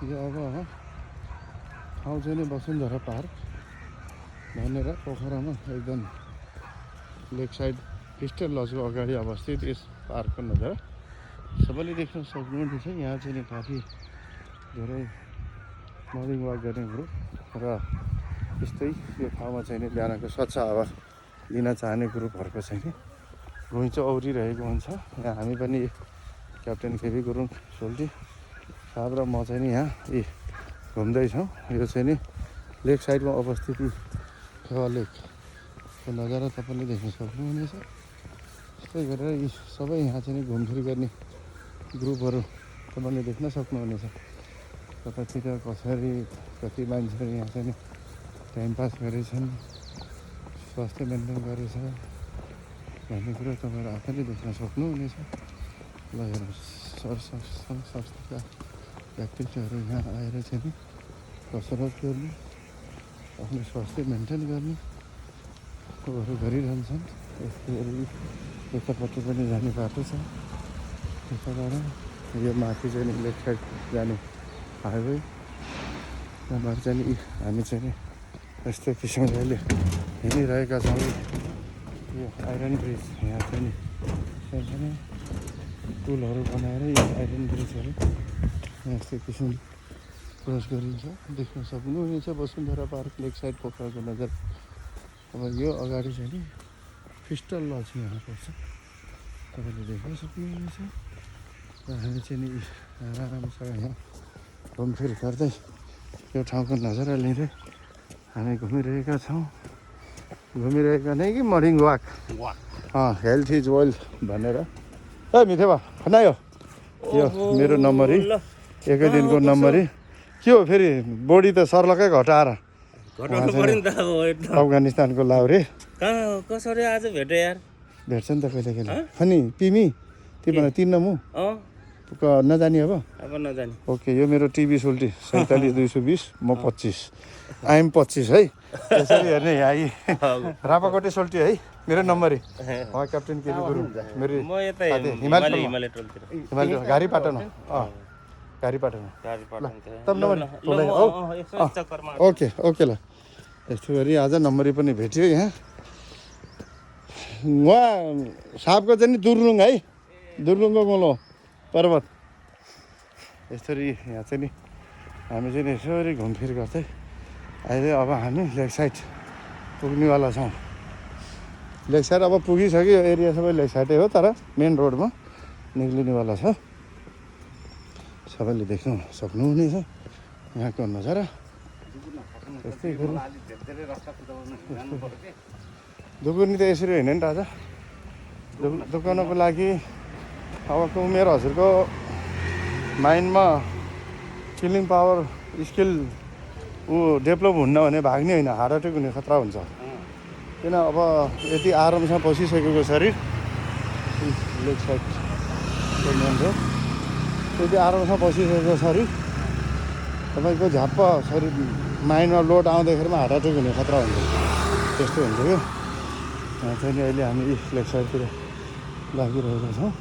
यो अब ठाउँ चाहिँ नि वसुन्धरा पार्क भनेर पोखरामा एकदम लेक साइड क्रिस्टल लजको अगाडि अवस्थित यस पार्कको नजारा सबैले देख्न सक्नुहुनेछ। यहाँ चाहिँ नि काफी धेरै मर्निङ वाक गर्ने ग्रुप र त्यस्तै यो ठाउँमा चाहिँ नि बिहानको स्वच्छ हावा लिन चाहने ग्रुपहरूको चाहिँ नि घुइँचो औरिरहेको हुन्छ। यहाँ हामी पनि क्याप्टेन केबी गुरुङ सोल्टी साहब र म चाहिँ नि यहाँ घुम्दैछौँ। यो चाहिँ नि लेक साइडमा अवस्थित फेवा लेकको नजारा तपाईँले देख्न सक्नुहुनेछ। त्यस्तै गरेर यी सबै यहाँ चाहिँ नि घुमफिर गर्ने ग्रुपहरू तपाईँले देख्न सक्नुहुनेछ। कतातिर कसरी कति मान्छेहरू यहाँ चाहिँ नि टाइम पास गरेछन्, स्वास्थ्य मेन्टेन गरेछ भन्ने कुरो तपाईँहरू आफैले देख्न सक्नुहुनेछ। ल हेर्नुहोस्, सङ्घ संस्थाका व्यक्तित्वहरू यहाँ आएर चाहिँ नि कसरत गर्ने, आफ्नो स्वास्थ्य मेन्टेन गर्ने कुरोहरू गरिरहन्छन्। यस्तै गरी यतापट्टि पनि जाने बाटो छ। त्यताबाट यो माथि चाहिँ नि लेक साइड जाने हाइवे त्यहाँबाट चाहिँ नि हामी चाहिँ नि यस्तै किसिमले अहिले हिँडिरहेका छौँ। यो आइरन ब्रिज यहाँ चाहिँ नि सानो पुलहरू बनाएर यो आइरन ब्रिजहरू यस्तै किसिम क्रस गरिन्छ। देख्न सक्नुहुनेछ वसुन्धरा पार्क लेक साइड पोखराको नजर। अब यो अगाडि चाहिँ नि क्रिस्टल लज यहाँ पर्छ, तपाईँले देख्न सक्नुहुनेछ। र हामी चाहिँ नि आरामसँग यहाँ घुमफिर गर्दै यो ठाउँको नजारा लिँदै हामी घुमिरहेका छौँ। घुमिरहेका नै कि morning walk health is wealth भनेर। ए मिथेवा खनायो यो मेरो नम्बरी एकै दिनको नम्बरी के हो फेरि बडी त सर्लकै घटाएर अफगानिस्तानको लाउरे कसरी आज भेटे यार? भेट्छ नि त कहिले कहिले। अनि तिमी तिमीलाई तिर्न म नजाने अब नजाने। ओके, यो मेरो टिभी सोल्टी 47,220 म 25 आइएम 25 है। त्यसरी हेर्ने यहाँ रापाकोटे सोल्टी है मेरो नम्बरी। क्याप्टेन केबी गुरुङ मेरो हिमालय गाडी पाटन गाडी पाटन ओके ओके ल। यस्तो गरी आज नम्बरी पनि भेट्यो यहाँ। उहाँ सापको चाहिँ नि दुर्लुङ है, दुर्लुङको गोलो पर्वत। यसरी यहाँ चाहिँ नि हामी चाहिँ यसरी घुमफिर गर्दै अहिले अब हामी लेक साइड पुग्नेवाला छौँ। लेक साइड अब पुगिसक्यो, यो एरिया सबै लेक साइडै हो, तर मेन रोडमा निक्लिनेवाला छ। सबैले देख्नु सक्नुहुनेछ यहाँको नजारा। त्यस्तै गरी दुकुर्नी त यसरी होइन नि राजा। दुकानको लागि अबको उमेर हजुरको माइन्डमा किलिङ पावर स्किल डेभलप हुन्न भने भाग्ने होइन, हार्ट एट्याक हुने खतरा हुन्छ। किन अब यति आरामसँग बसिसकेको शरीर लेग साइड यति आरामसँग बसिसकेको शरीर तपाईँको झ्याप्प शरीर माइन्डमा लोड आउँदाखेरिमा हार्ट एट्याक हुने खतरा हुन्छ। त्यस्तो हुन्छ क्या। यहाँ चाहिँ नि अहिले हामी लेग साइडतिर लागिरहेका छौँ।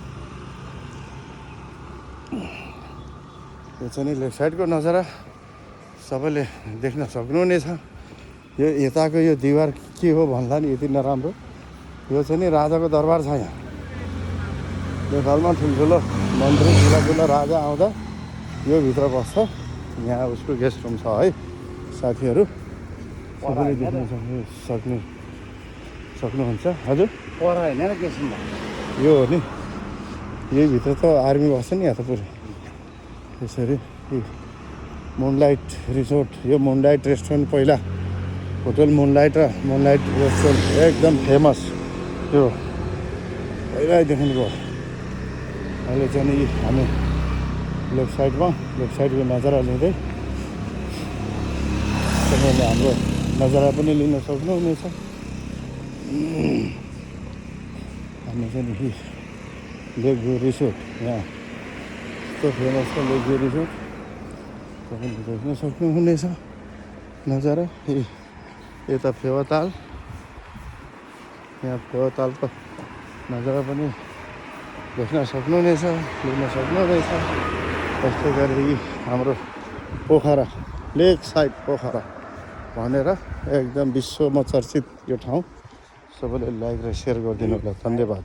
यो चाहिँ नि लेफ्ट साइडको नजारा सबैले देख्न सक्नुहुनेछ। यो यताको यो दिवार के हो भन्दा नि यति नराम्रो। यो चाहिँ नि राजाको दरबार छ यहाँ। नेपालमा ठुल्ठुलो मन्त्री ठुला राजा आउँदा यो भित्र बस्छ। यहाँ उसको गेस्ट रुम छ है साथीहरू, सबैले देख्न सक्नुहुन्छ। हजुर पर होइन र गेस्ट रुम यो हो नि, यही भित्र त आर्मी बस्छ नि यहाँ त पुरै। त्यसरी मुनलाइट रिसोर्ट, यो मुनलाइट रेस्टुरेन्ट पहिला होटल मुनलाइट र मुनलाइट रेस्टुरेन्ट एकदम फेमस त्यो पहिल्यैदेखिको। अहिले चाहिँ नि हामी लेफ्ट साइडको नजारा लिँदै तपाईँले हाम्रो नजारा पनि लिन सक्नुहुनेछ। हामी चाहिँ नि लेक भ्यू रिसोर्ट यहाँ यस्तो फेमस छ लेक भ्यू रिसोर्ट, तपाईँले देख्न सक्नुहुनेछ नजारा। यता फेवाताल, यहाँ फेवातालको नजारा पनि देख्न सक्नुहुनेछ, लिन सक्नुहुनेछ। त्यस्तै गरी हाम्रो पोखरा, लेक साइड पोखरा भनेर एकदम विश्वमा चर्चित यो ठाउँ। सबैले लाइक र सेयर गरिदिनु होला, धन्यवाद।